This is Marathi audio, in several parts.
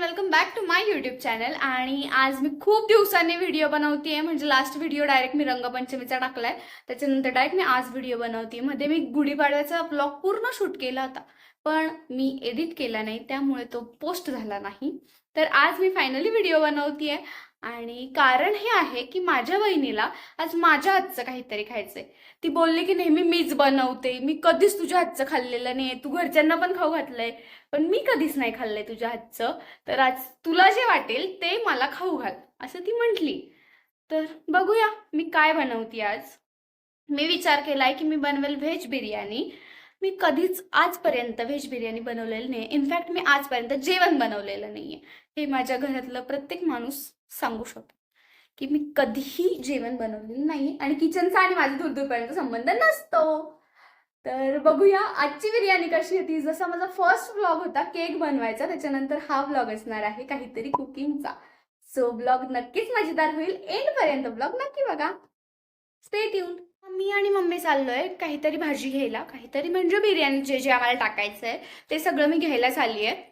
Welcome back to my YouTube channel. आणि आज मी खूप दिवसांनी व्हिडिओ बनवतेय. म्हणजे लास्ट व्हिडिओ डायरेक्ट मी रंगपंचमीचा टाकलाय, त्याच्यानंतर डायरेक्ट मी आज व्हिडिओ बनवतेय. मध्ये मी गुढीपाडव्याचा ब्लॉग पूर्ण शूट केला होता, पण मी एडिट केला नाही, त्यामुळे तो पोस्ट झाला नाही. तर आज मी फायनली व्हिडिओ बनवतेय आणि कारण हे आहे की माझ्या बहिणीला आज माझ्या हातचं काहीतरी खायचंय. ती बोलली की नेहमी मीच बनवते, मी कधीच तुझ्या हातचं खाल्लेलं नाही, तू घरच्यांना पण खाऊ घातलंय पण मी कधीच नाही खाल्लंय तुझ्या हातचं, तर आज तुला जे वाटेल ते मला खाऊ घाल, असं ती म्हटली. तर बघूया मी काय बनवते आज. मी विचार केलाय की मी बनवेल व्हेज बिर्याणी. मी कधीच आजपर्यंत व्हेज बिर्याणी बनवलेली नाही. इनफॅक्ट मी आजपर्यंत जेवण बनवलेलं नाहीये. हे माझ्या घरातलं प्रत्येक माणूस सांगू शकतो की मी कधीही जेवण बनवलेलं नाही आणि किचनचा आणि माझा दूरदूरपर्यंत संबंध नसतो. तर बघूया आजची बिर्याणी कशी होती. जसा माझा फर्स्ट व्लॉग होता केक बनवायचा, त्याच्यानंतर हा व्लॉग असणार आहे काहीतरी कुकिंगचा. सो ब्लॉग नक्कीच मजेदार होईल. एंड पर्यंत ब्लॉग नक्की बघा. Stay tuned. मी आणि मम्मी चाललोय काहीतरी भाजी घ्यायला, काहीतरी म्हणजे बिर्याणीचे जे आम्हाला टाकायचं आहे ते सगळं मी घ्यायला चालली आहे.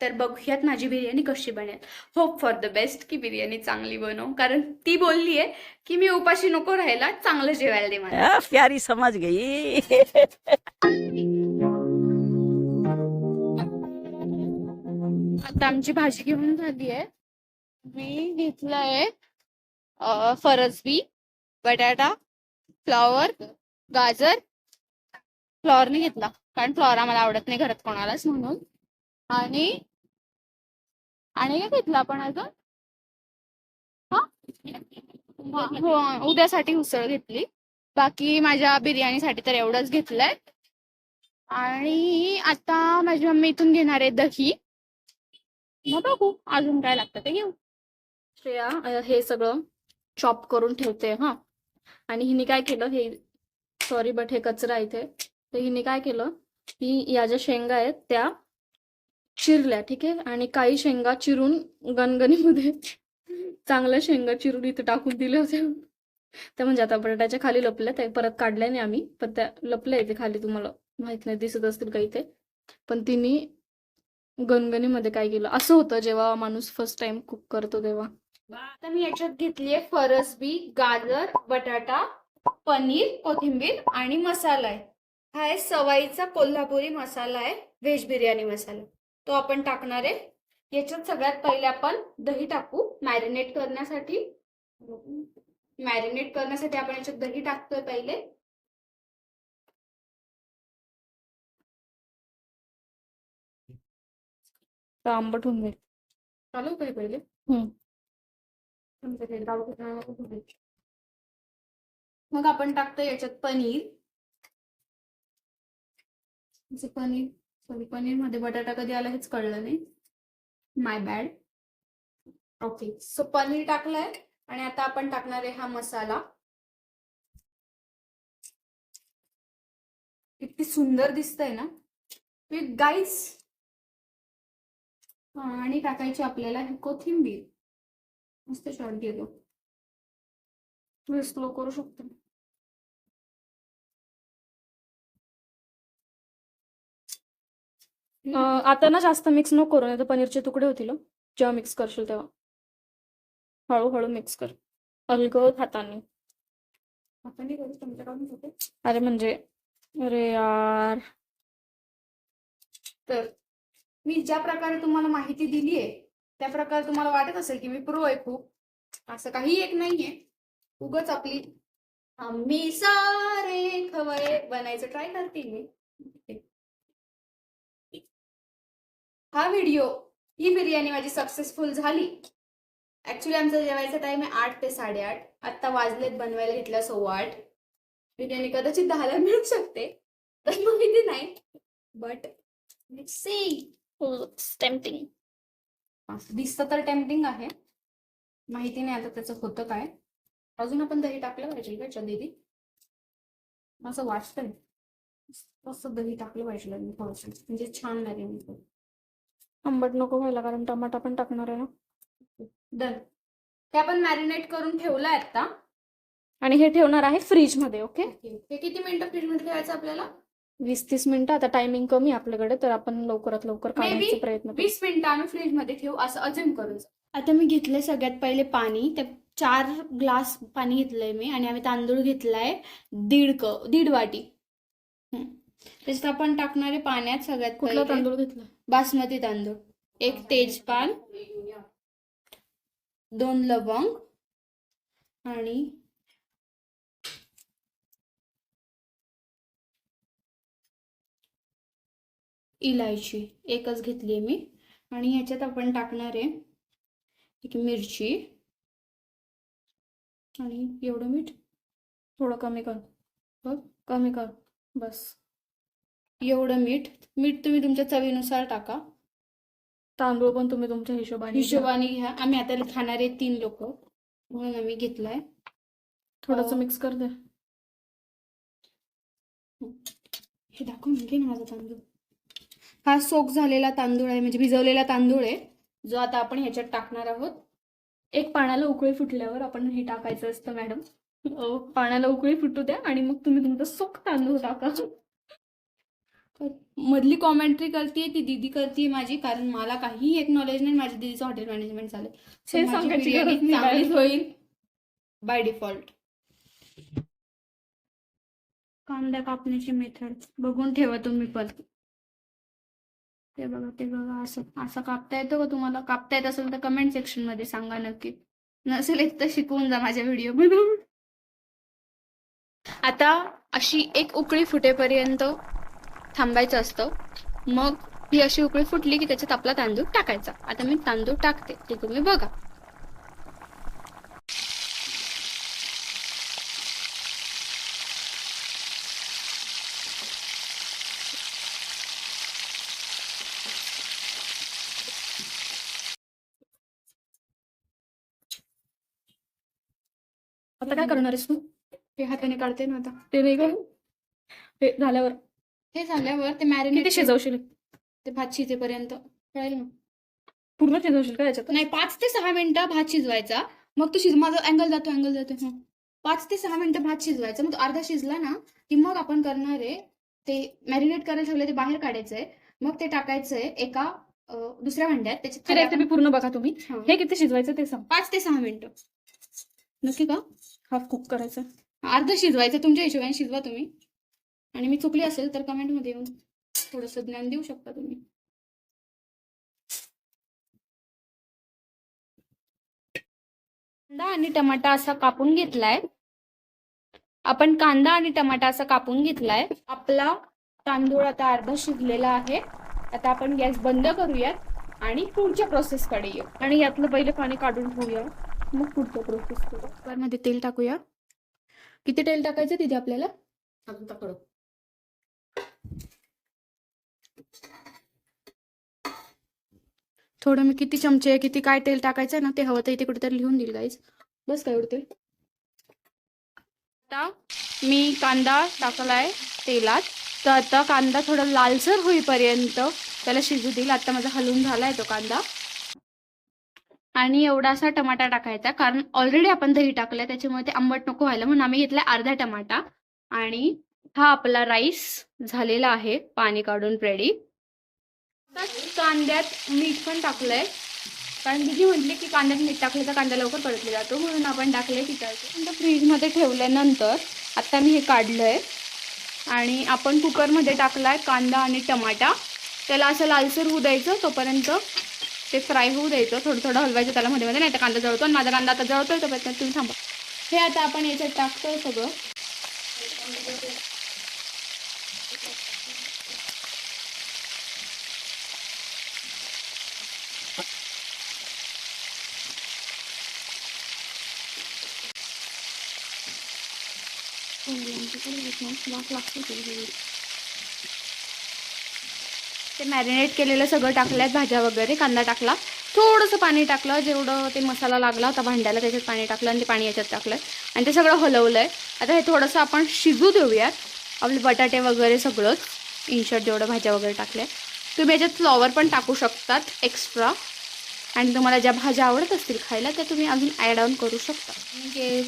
तर बघूयात माझी बिर्याणी कशी बनेल. होप फॉर द बेस्ट की बिर्याणी चांगली बनव, कारण ती बोलली आहे की मी उपाशी नको राहायला, चांगलं जेवायला दे मला. प्यारी समझ गई. आता आमची भाजी घेऊन झाली आहे. मी घेतलंय फरसबी, बटाटा, फ्लॉवर, गाजर. फ्लॉवर नाही घेतला कारण फ्लॉवर आम्हाला आवडत नाही घरात कोणालाच, म्हणून. आणि आणि काय घेतलं आपण अजून? हो, उद्यासाठी उसळ घेतली. बाकी माझ्या बिर्याणीसाठी तर एवढंच घेतलंय. आणि आता माझी मम्मी इथून घेणार आहे दही. मग बघू अजून काय लागतं ते घेऊ. श्रेया हे सगळं चॉप करून ठेवते हा. आणि हिने काय केलं, हे सॉरी बट हे कचरा इथे. तर हिने काय केलं की या ज्या शेंगा आहेत त्या चिरल्या, ठीक आहे, आणि काही शेंगा चिरून गणगणीमध्ये चांगल्या शेंगा चिरून इथे टाकून दिल्या होत्या. त्या म्हणजे आता बटाट्याच्या खाली लपल्या, त्या परत काढल्या नाही आम्ही, पण त्या लपल्या इथे खाली, तुम्हाला माहित नाही दिसत असतील का इथे. पण तिने गणगणीमध्ये काय केलं, असं होतं जेव्हा माणूस फर्स्ट टाइम कुक करतो तेव्हा. आता मी याच्यात घेतलीये फरसबी, गाजर, बटाटा, पनीर, कोथिंबीर आणि मसाला आहे. हा आहे सवाईचा कोल्हापुरी मसाला आहे, व्हेज बिर्याणी मसाला. तो आपण टाकणार आहे. याच्यात सगळ्यात पहिले आपण दही टाकू मॅरिनेट करण्यासाठी. आपण याच्यात दही टाकतोय पहिले. आंबट होऊन जाईल. चालू काय पहिले. मग आपण टाकतो याच्यात पनीर. पनीर मध्ये बटाटा कधी आला हेच कळलं नाही, माय बॅड. ओके, सो पनीर टाकलंय आणि आता आपण टाकणार आहे हा मसाला. किती सुंदर दिसतंय ना विथ गाईस. आणि टाकायची आपल्याला ही कोथिंबीर. मस्त शॉट गेलो, तुम्ही स्लो करू शकतो. आता ना जास्त मिक्स नको करू, नाही तर पनीरचे तुकडे होतील. जेव्हा मिक्स करशील तेव्हा हळूहळू मिक्स कर, अलगद हाताने. अरे म्हणजे अरे यार. तर मी ज्या प्रकारे तुम्हाला माहिती दिली आहे त्या प्रकारे तुम्हाला वाटत असेल की मी प्रो आहे खूप, असं काही एक नाहीये. उगच आपली आम्ही सारे खवय बनायचं ट्राय करते मी. हा व्हिडिओ, ही बिर्याणी माझी सक्सेसफुल झाली. ऍक्च्युली आमचा जेवायचा टाइम आहे 8 ते 8:30. आता वाजलेत बनवायला घेतल्या 8:15. बिर्याणी कदाचित 10ला मिळू शकते, तर माहिती नाही, बट लेट्स सी. टेम्पटिंग दिसतं तर टेम्पटिंग आहे, माहिती नाही आता त्याचं होतं काय. अजून आपण दही टाकलं पाहिजे का दीदी, असं वाटतंय. असं दही टाकलं पाहिजे थोडंसं, म्हणजे छान लागेल. आंबट नको व्हायला कारण टमाटा पण टाकणार आहे ना. डन. ते आपण मॅरिनेट करून ठेवलंय आता आणि हे ठेवणार आहे फ्रीज मध्ये. ओके, हे किती मिनिटं फ्रीज मध्ये ठेवायचं आपल्याला? 20-30 मिनिटं. आता टायमिंग कमी आपल्याकडे, तर आपण लवकरात लवकर काढण्याचा प्रयत्न करू. 20 मिनिटं आम्ही फ्रीजमध्ये ठेवू असं अजून करू. आता मी घेतलंय सगळ्यात पहिले पाणी. ते 4 ग्लास पाणी घेतलंय मी आणि आम्ही तांदूळ घेतलाय 1.5 वाटी. त्याच्यात आपण टाकणारे पाण्यात सगळ्यात कुठला पहिले तांदूळ घेतला? बासमती तांदूळ, 1 तेजपान, 2 लवंग आणि इलायची एकच घेतली मी. आणि ह्याच्यात आपण टाकणार आहे एक मिरची आणि एवढं मीठ. थोडं कमी कर, बघ कमी कर, बस. एवढं मीठ तुम्ही तुमच्या चवीनुसार टाका. तांदूळ पण तुम्ही तुमच्या हिशोबाने घ्या. आम्ही आता खाणारे 3 लोक म्हणून आम्ही घेतलाय. थोडंसं मिक्स कर दे. हे दाखवून घे ना माझा तांदूळ. हा सोक झालेला तांदूळ आहे, म्हणजे भिजवलेला तांदूळ आहे, जो आता आपण ह्याच्यात टाकणार आहोत. एक पाण्याला उकळी फुटल्यावर आपण हे टाकायचं असतं मॅडम. पाण्याला उकळी फुटू द्या आणि मग तुम्ही तुमचं सोक तांदूळ टाका. मधली कॉमेंट्री करते ती दीदी करते माझी, कारण मला काही एक नॉलेज नाही. माझ्या दीदीचं हॉटेल मॅनेजमेंट झालं, हे सांगायची गरज नाही. चांगलीच होईल बाय डिफॉल्ट. कांदा कापण्याची मेथड बघून ठेवा तुम्ही पण. ते बघा असं असं कापता येतं का तुम्हाला? कापता येत असेल तर कमेंट सेक्शन मध्ये सांगा नक्की. नसेल येत तर शिकवून जा माझ्या व्हिडिओ बनवून. आता अशी एक उकळी फुटेपर्यंत थांबायचं असतं. मग ही अशी उकळी फुटली की त्याच्यात आपला तांदूळ टाकायचा. आता मी तांदूळ टाकते, ते तुम्ही बघा. आता काय करणार आहेस तू? हे हाताने काढते ना आता. ते नाही का, हे झाल्यावर हे झाल्यावर ते किती मॅरिनेट शिजवशील? ते भात शिजेपर्यंत कळेल ना. पूर्ण शिजवशील का याच्यात? नाही, 5 ते 6 मिनिटं भात शिजवायचा. मग तो माझा अँगल जातो. 5 ते 6 मिनिटं भात शिजवायचा. मग तो अर्धा शिजला ना की मग आपण करणार आहे ते मॅरिनेट करायला ठेवलं ते बाहेर काढायचंय. मग ते टाकायचंय एका दुसऱ्या भांड्यात. त्याच्यात रेसिपी पूर्ण बघा तुम्ही. हे किती शिजवायचं ते सांग. 5 ते 6 मिनिटं. नक्की का? हाफ कुक करायचं, अर्ध शिजवायचं. तुमच्या हिशोबाने शिजवा तुम्ही. आणि मी चुकली असेल तर कमेंट मध्ये येऊन थोडंसं ज्ञान देऊ शकता तुम्ही. कांदा आणि टमाटा असा कापून घेतलाय आपण. कांदा आणि टमाटा असा कापून घेतलाय. आपला तांदूळ आता अर्धा शिजलेला आहे. आता आपण गॅस बंद करूयात आणि पुढच्या प्रोसेस कडे येऊ. आणि यातलं पहिले पाणी काढून ठेवूया, मग पुढचं प्रोसेस करू. कुकरमध्ये तेल टाकूया. किती तेल टाकायचं तिथे आपल्याला? थोडं मी किती चमचे किती काय तेल टाकायचं ना ते हवं तर इथे कुठेतरी लिहून देईल गाईज. बस काय एवढं तेल. आता मी कांदा टाकलाय तेलात. तर आता कांदा थोडा लालसर होईपर्यंत त्याला शिजू देईल. आता माझा हलवून झालाय तो कांदा. आणि एवढासा टमाटा टाकायचा, कारण ऑलरेडी आपण दही टाकलंय त्याच्यामुळे ते आंबट नको व्हायला, म्हणून आम्ही घेतलाय अर्धा टमाटा. आणि हा आपला राईस झालेला आहे पाणी काढून रेडी. कांद्यात मीठ पण टाकलंय, कारण दीदी म्हटले की कांद्यात मीठ टाकलं तर कांदा लवकर परतला जातो, म्हणून आपण टाकले तिथं. फ्रीजमध्ये ठेवल्यानंतर आता मी हे काढलंय आणि आपण कुकरमध्ये टाकलाय कांदा आणि टमाटा. त्याला असं लालसर होऊ द्यायचं, तोपर्यंत ते फ्राय होऊ द्यायचं. थोडं थोडं हलवायचं त्याला मध्ये मध्ये, नाही तर कांदा जळतो. आणि माझा कांदा आता जळतोय, तोपर्यंत तुम्ही थांबा. हे आता आपण याच्यात टाकतोय सगळं. ते मॅरिनेट केलेलं सगळं टाकल्यात, भाज्या वगैरे, कांदा टाकला, थोडंसं पाणी टाकलं जेवढं ते मसाला लागला होता भांड्याला त्याच्यात पाणी टाकलं आणि ते पाणी याच्यात टाकलं आणि ते सगळं हलवलंय. आता हे थोडंसं आपण शिजू देऊयात. आपले बटाटे वगैरे सगळंच इन्शर्ट जेवढं भाज्या वगैरे टाकल्या. तुम्ही याच्यात फ्लॉवर पण टाकू शकतात एक्स्ट्रा, आणि तुम्हाला ज्या भाज्या आवडत असतील खायला त्या तुम्ही अजून ॲड ऑन करू शकता. म्हणजे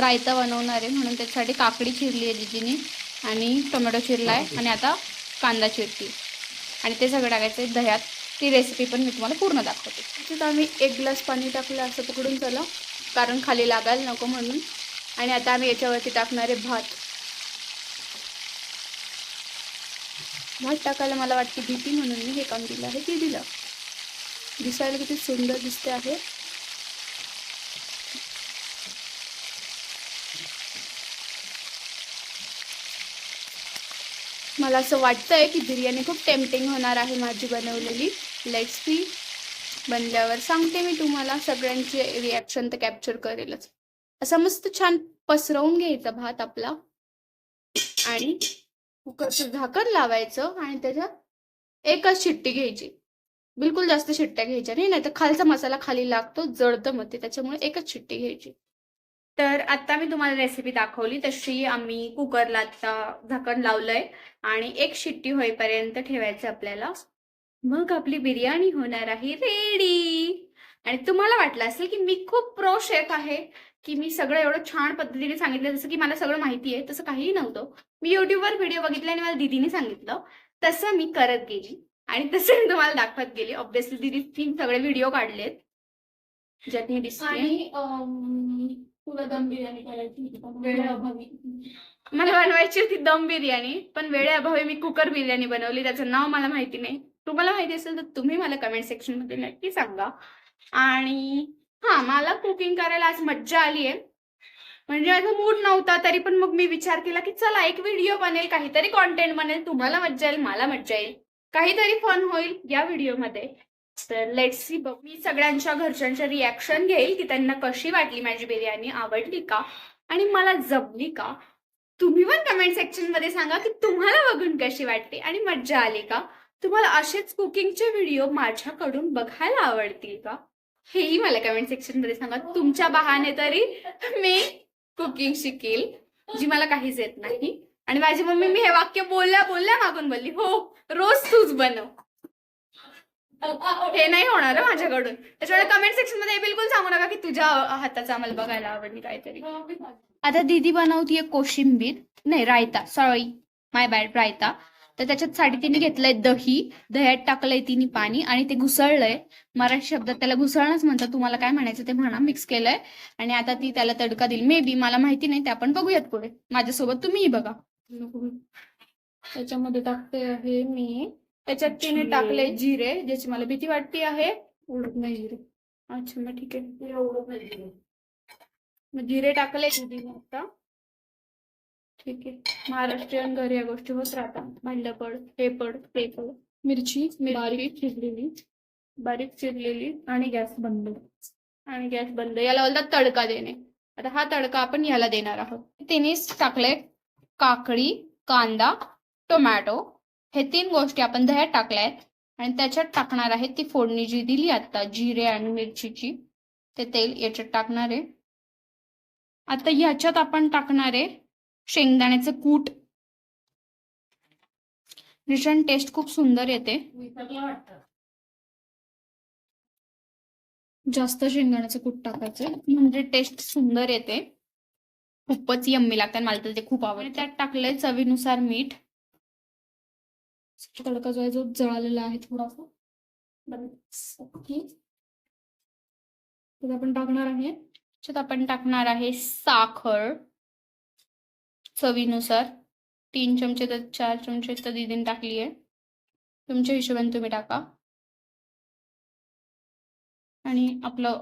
रायता बनवणार आहे म्हणून त्याच्यासाठी काकडी चिरली आहे दीदीने आणि टोमॅटो चिरलाय आणि आता कांदा चिरते आणि ते सगळं टाकायचं दह्यात. ती रेसिपी पण मी तुम्हाला पूर्ण दाखवते. त्याच्यात आम्ही 1 ग्लास पाणी टाकलं असं पकडून चला, कारण खाली लागायला नको म्हणून. आणि आता आम्ही याच्यावरती टाकणारे भात. भात टाकायला मला वाटते भीती म्हणून मी हे काम दिलं आहे, ते दिलं. दिसायला किती सुंदर दिसते आहे. मला असं वाटतंय की बिर्याणी खूप टेम्पटिंग होणार आहे माझी बनवलेली. Let's see. बनल्यावर सांगते मी तुम्हाला. सगळ्यांचे रिॲक्शन तर कॅप्चर करेलच. असा मस्त छान पसरवून घ्यायचा भात आपला आणि कुकरचं झाकण लावायचं आणि त्याच्यात एकच शिट्टी घ्यायची. बिलकुल जास्त शिट्ट्या घ्यायच्या नाही, तर खालचा मसाला खाली लागतो, जळतं मग ते. त्याच्यामुळे एकच शिट्टी घ्यायची. तर आता मी तुम्हाला रेसिपी दाखवली तशी आम्ही कुकरला आता झाकण लावलंय आणि एक शिट्टी होईपर्यंत ठेवायचं आपल्याला. मग आपली बिर्याणी होणार आहे रेडी. आणि तुम्हाला वाटलं असेल की मी खूप प्रो शेफ आहे, की मी सगळं एवढं छान पद्धतीने सांगितलं, जसं की मला सगळं माहिती आहे. तसं काहीही नव्हतं. मी युट्यूबवर व्हिडिओ बघितले आणि मला दीदीने सांगितलं, तसं मी करत गेली आणि तसं मी तुम्हाला दाखवत गेली. ऑब्व्हियसली दीदी सगळे व्हिडिओ काढलेत ज्यात मी दिसते. आणि तुला दम बिर्याणी करायची होती पण वेळेअभावी. मला बनवायची होती दम बिर्याणी, पण वेळेअभावी मी कुकर बिर्याणी बनवली. त्याचं नाव मला माहिती नाही. तुम्हाला माहिती असेल तर तुम्ही मला कमेंट सेक्शन मध्ये नक्की सांगा. आणि हा, मला कुकिंग करायला आज मज्जा आली आहे. म्हणजे माझा मूड नव्हता तरी पण मग मी विचार केला की चला एक व्हिडिओ बनेल, काहीतरी कॉन्टेंट बनेल, तुम्हाला मज्जा येईल, मला मज्जा येईल, काहीतरी फन होईल या व्हिडिओमध्ये. तर लेट्स सी. मी सगळ्यांच्या घरच्यांच्या रिॲक्शन घेईल की त्यांना कशी वाटली माझी बिर्याणी, आवडली का आणि मला जमली का. तुम्ही पण कमेंट सेक्शन मध्ये सांगा की तुम्हाला बघून कशी वाटते आणि मज्जा आली का. तुम्हाला असेच कुकिंगचे व्हिडिओ माझ्याकडून बघायला आवडतील का, हेही मला कमेंट सेक्शन मध्ये सांगा. तुमच्या बहाने तरी मी कुकिंग शिकेल, जी मला काहीच येत नाही. आणि माझी मम्मी मी हे वाक्य बोलल्या बोलल्या मागून बोलली, हो रोज तूच बनव. हे नाही होणार माझ्याकडून. त्याच्यामुळे कमेंट सेक्शन मध्ये बिलकुल सांगू नका की तुझ्या हाताचं आम्हाला बघायला आवडली काहीतरी. आता दीदी बनवतीये कोशिंबीर, नाही रायता, सॉरी माय बॅड, रायता. तर त्याच्यासाठी तिने घेतलंय दही, दह्यात टाकलंय तिने पाणी आणि ते घुसळलंय. मराठी शब्दात त्याला घुसळणंच म्हणतात, तुम्हाला काय म्हणायचं ते म्हणा. मिक्स केलंय आणि आता ती त्याला तडका देईल. मे बी, मला माहिती नाही, ते आपण बघूयात पुढे. माझ्यासोबत तुम्हीही बघा. त्याच्यामध्ये टाकते आहे मी. त्याच्यात तिने टाकले जिरे, ज्याची मला भीती वाटते आहे. उडत नाही जिरे. अच्छा मग ठीक आहे. मग जिरे टाकले दीदीने आता. ठीक आहे. महाराष्ट्रीयन घरी या गोष्टी होत राहतात. भांड पड, हे पड, ते पड. मिरची बारीक चिरलेली, बारीक चिरलेली आणि गॅस बंद. आणि गॅस बंद. याला बोलतात तडका देणे. आता हा तडका आपण याला देणार आहोत. तिनेच टाकले काकडी, कांदा, टोमॅटो, हे 3 गोष्टी आपण दह्यात टाकल्यात आणि त्याच्यात टाकणार आहे ती फोडणी जी दिली आता जिरे आणि मिरचीची, ते तेल याच्यात टाकणार आहे. आता ह्याच्यात आपण टाकणार आहे शेंगदाण्याचं कूट. रिटर्न टेस्ट खूप सुंदर येते. जास्त शेंगदाण्याचं कूट टाकायचं म्हणजे टेस्ट सुंदर येते. खूपच यम्मी लागतात, मला तर ते खूप आवडते. त्यात टाकलंय चवीनुसार मीठ. तडका जो आहे जो जळालेला आहे थोडासा. आपण टाकणार आहे. त्याच्यात आपण टाकणार आहे साखर चवीनुसार. 3 चमचे तर 4 चमचे तर दीदीने टाकली आहे. तुमच्या हिशोबाने तुम्ही टाका. आणि आपलं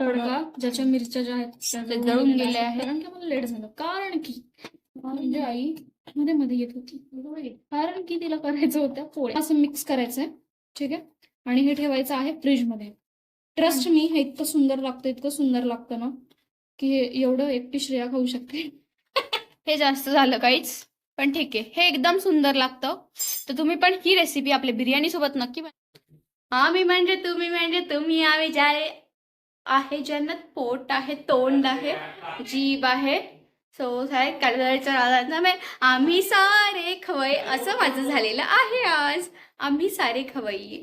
तडका, ज्याच्या मिरच्या ज्या आहेत ते जळून गेले आहे. कारण की मला लेट झालं, कारण की म्हणजे आई मध्ये मध्ये येत होती, कारण की तिला करायचं होतं पोळ्या. असं मिक्स करायचंय, ठीक आहे. आणि हे ठेवायचं आहे फ्रीज मध्ये. ट्रस्ट मी, हे इतकं सुंदर लागतं, इतकं सुंदर लागतं ना की एवढं एकटी श्रेया खाऊ शकते. हे जास्त झालं काहीच, पण ठीक आहे. हे एकदम सुंदर लागतं. तर तुम्ही पण ही रेसिपी आपल्या बिर्याणी सोबत नक्की आम्ही म्हणजे तुम्ही आम्ही जाय आहे जन्नत, पोट आहे, तोंड आहे, जीभ आहे, सो सारे कलरचा राधा. आम्ही सारे खवय असं माझं झालेलं आहे आज. आम्ही सारे खवय्ये.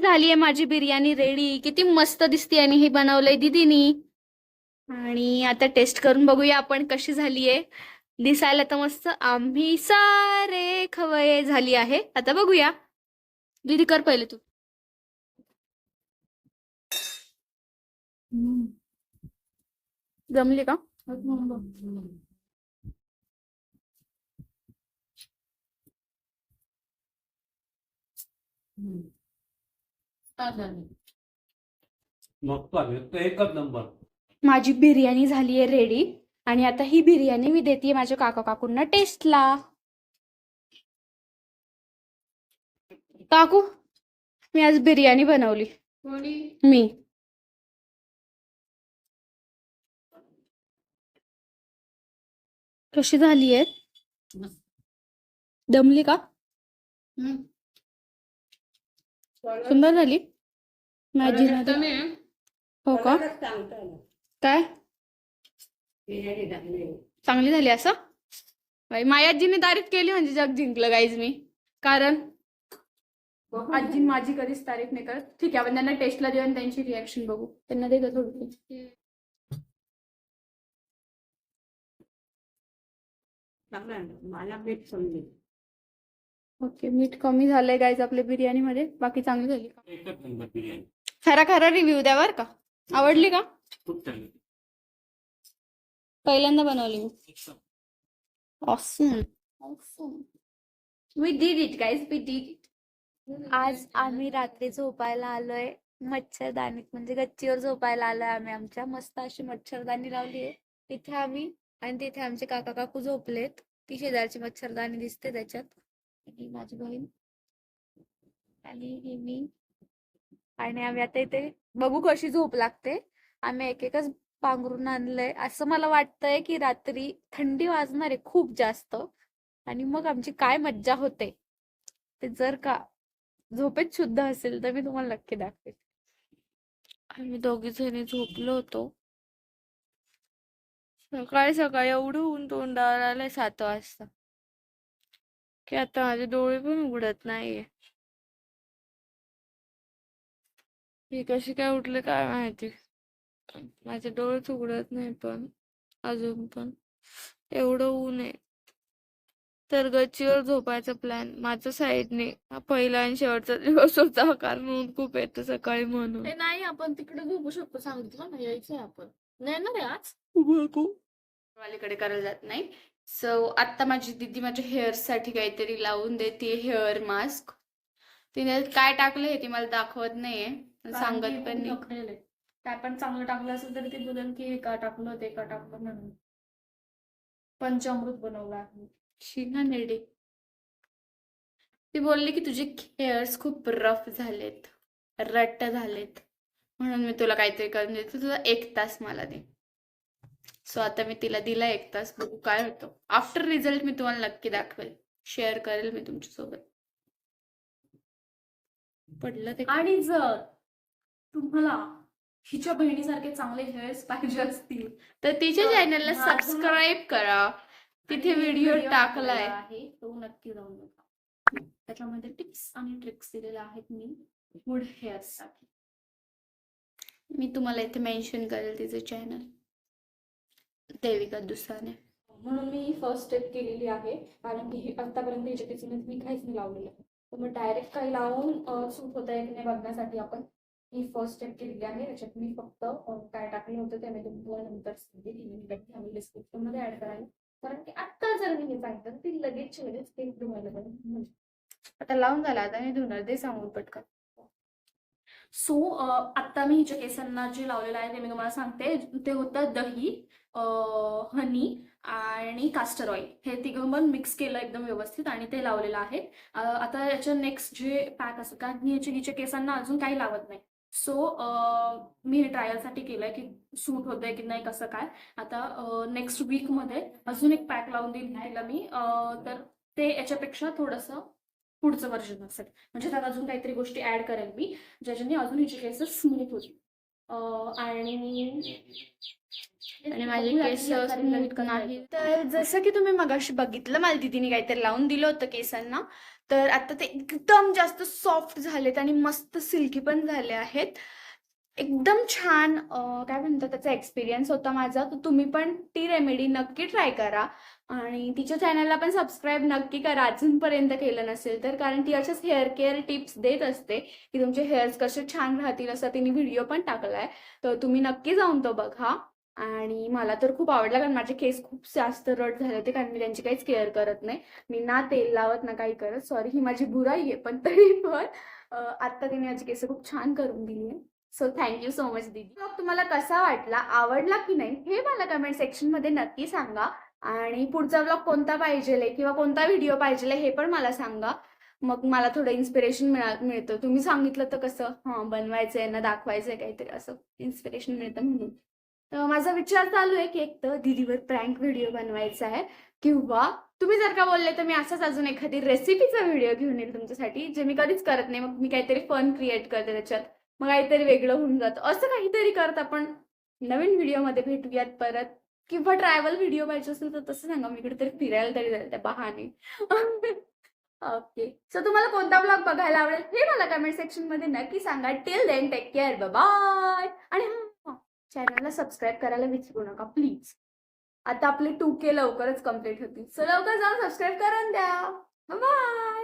झालीये माझी बिर्याणी रेडी. किती मस्त दिसते आणि हे बनवलंय दीदीनी. आणि आता टेस्ट करून बघूया आपण कशी झालीये. दिसायला तर मस्त आम्ही सारे खवये झाली आहे. आता बघूया. दीदी कर पहिले तू. जमली का? मस्त आहे एकच नंबर. माझी बिर्याणी झालीये रेडी. आणि आता ही बिर्याणी मी देते माझ्या काका काकूंना टेस्टला. काकू, मी आज बिर्याणी बनवली. मी. कशी झालीये? दमली का? सुंदर झाली. माझी हो का? काय चांगली झाली असं? बाई मायाजीने तारीफ केली म्हणजे जग जिंकलं गाईज मी. कारण आजी माझी कधीच तारीफ नाही करत. ठीक आहे, आपण त्यांना टेस्टला देऊ आणि त्यांची रिॲक्शन बघू. त्यांना दे का थोडी. ओके, मीठ कमी झालंय गाईज आपल्या बिर्याणी मध्ये. बाकी चांगली झाली का? एकच नंबर बिर्याणी. खरा खरा रिव्ह्यू द्या बर का. आवडली का? खूप चांगली. पहिल्यांदा बनवली मी. Awesome. We did it guys, we did it. आज आम्ही रात्री झोपायला आलोय मच्छरदानीत, म्हणजे गच्चीवर झोपायला आलोय आम्ही. आमच्या मस्त अशी मच्छरदाणी लावली आहे तिथे आम्ही. आणि तिथे आमचे काका काकू झोपलेत. ती शेजारची मच्छरदाणी दिसते त्याच्यात. आणि माझी बहीण आणि ही मी. आणि आम्ही आता इथे बघू कशी झोप लागते. आम्ही एक एकच पांघरून आणलंय. असं मला वाटतंय की रात्री थंडी वाजणार आहे खूप जास्त. आणि मग आमची काय मज्जा होते ते जर का झोपेत शुद्ध असेल तर मी तुम्हाला नक्की दाखवेन. आम्ही दोघी जणी झोपलो होतो. सकाळी सकाळी एवढं ऊन तोंडावर आलंय 7 वाजता की आता माझे डोळे पण उघडत नाहीये. हे कशी काय उठले काय माहिती. माझे डोळेच उघडत नाही पण अजून पण एवढं ऊन आहे. तर गच्चीवर झोपायचा प्लॅन माझ्या साईडने. हा पहिला आणि शेवटचा दिवस होता कारण ऊन खूप येतं सकाळी म्हणून. नाही, आपण तिकडे झोपू शकतो. सांगितलं ना, यायचंय आपण. नाही ना रे आज. वालीकडे करायला जात नाही. सो आता माझी दीदी माझ्या हेअर साठी काहीतरी लावून देते. Hair mask. तिने काय टाकलं हे ती मला दाखवत नाहीये, सांगत पण नाही. काय पण चांगलं टाकलं असेल तरी ते बोलेल की हे का टाकलं ते का टाकलं म्हणून. पंचामृत बनवलं आहे. शिना नेडे. ती बोलली की तुझे हेअर्स खूप रफ झालेत, रट्ट झालेत, म्हणून मी तुला काहीतरी करून देते. तुझा 1 तास मला दे. सो आता मी तिला दिला 1 तास. बघू काय होतं. आफ्टर रिझल्ट मी तुम्हाला नक्की दाखवेल, शेअर करेल मी तुमच्यासोबत. पडलं ते. आणि जर तुम्हाला हिच्या बहिणीसारखे चांगले हेअर्स पाहिजे असतील तर तिच्या चॅनलला सबस्क्राईब करा. तिथे व्हिडिओ टाकलाय आहे तो नक्की जाऊन बघा. त्याच्यामध्ये टिप्स आणि ट्रिक्स दिलेल्या आहेत मी गुड हेअर्स साठी. मी तुम्हाला इथे मेन्शन करेल तिचं चॅनल, देविका दुसाने. म्हणून मी फर्स्ट स्टेप केलेली आहे. कारण की आतापर्यंत हिच्या केसांमध्ये मी काहीच नाही लावलेलं. तर मग डायरेक्ट काही लावून सूट होत आहे की नाही बघण्यासाठी आपण ही फर्स्ट स्टेप केलेली आहे. त्याच्यात मी फक्त काय टाकलं होतं ते मी तुम्हाला नंतर सांगते. आम्ही डिस्क्रिप्शन मध्ये ऍड करायला. कारण की आता जर मी हे सांगितलं तर ती लगेच ते धुवायला पाहिजे. आता लावून झाला. आता मी धुणार. ते सांगून पटकन. सो आत्ता मी हिच्या केसांना जे लावलेलं आहे ते मी तुम्हाला सांगते. ते होतं दही, हनी आणि कास्टर ऑइल, हे तिघं पण मिक्स केलं एकदम व्यवस्थित आणि ते लावलेलं आहे. आता याच्या नेक्स्ट जे पॅक असतं, कारण मी हिच्या केसांना अजून काही लावत नाही. सो मी हे ट्रायलसाठी केलंय की सूट होतंय की नाही कसं काय. आता नेक्स्ट वीकमध्ये अजून एक पॅक लावून देईल तिला मी. तर ते याच्यापेक्षा थोडंसं पुढचं व्हर्जन असेल, म्हणजे त्यात अजून काहीतरी गोष्टी ऍड करेल मी, ज्याच्याने अजून हिचे केस स्मूथ होतील. आणि माझे केस स्मूथ नाही. तर जसं की तुम्ही मगाशी बघितलं, मला दीदीने काहीतरी लावून दिलं होतं केसांना, तर आता ते एकदम जास्त सॉफ्ट झालेत आणि मस्त सिल्की पण झाले आहेत. एकदम छान काय म्हणतात त्याचा एक्सपिरियन्स होता माझा. तर तुम्ही पण टी रेमेडी नक्की ट्राय करा आणि तिच्या चॅनलला पण सबस्क्राईब नक्की करा अजूनपर्यंत केलं नसेल तर, कारण ती अशाच हेअर केअर टिप्स देत असते की तुमचे हेअर्स कसे छान राहतील. असा तिने व्हिडिओ पण टाकलाय, तर तुम्ही नक्की जाऊन तो बघा. आणि मला तर खूप आवडला, कारण माझे केस खूप जास्त रट झाले होते, कारण मी त्यांची काहीच केअर करत नाही. मी ना तेल लावत ना काही करत. सॉरी, ही माझी बुराई आहे, पण तरी पण आत्ता तिने माझी केस खूप छान करून दिली आहे. सो थँक्यू सो मच दीदी. ब्लॉग तुम्हाला कसा वाटला, आवडला की नाही हे मला कमेंट सेक्शनमध्ये नक्की सांगा. आणि पुढचा ब्लॉग कोणता पाहिजे किंवा कोणता व्हिडिओ पाहिजे हे पण मला सांगा. मग मला थोडं इन्स्पिरेशन मिळतं. तुम्ही सांगितलं तर कसं बनवायचंय ना, दाखवायचंय काहीतरी, असं इन्स्पिरेशन मिळतं म्हणून. तर माझा विचार चालू आहे की एक तर दीदीवर प्रँक व्हिडिओ बनवायचा आहे, किंवा तुम्ही जर का बोलले तर मी असाच अजून एखादी रेसिपीचा व्हिडिओ घेऊन येईल तुमच्यासाठी, जे मी कधीच करत नाही. मग मी काहीतरी फन क्रिएट करते त्याच्यात, मग काहीतरी वेगळं होऊन जातं. असं काहीतरी करत आपण नवीन व्हिडिओमध्ये भेटूयात परत. किंवा ट्रॅव्हल व्हिडिओ पाहिजे असेल तर तसं सांगा, मी इकडे तरी फिरायला तरी जाईल त्या बहाने. ओके, सो तुम्हाला कोणता ब्लॉग बघायला आवडेल हे मला कमेंट सेक्शन मध्ये नक्की सांगा. Till then take care, bye. आणि चॅनलला सबस्क्राईब करायला विसरू नका प्लीज. आता आपले 2K लवकरच कम्प्लीट होतील, सो लवकर जाऊन सबस्क्राईब करून द्या. बाय.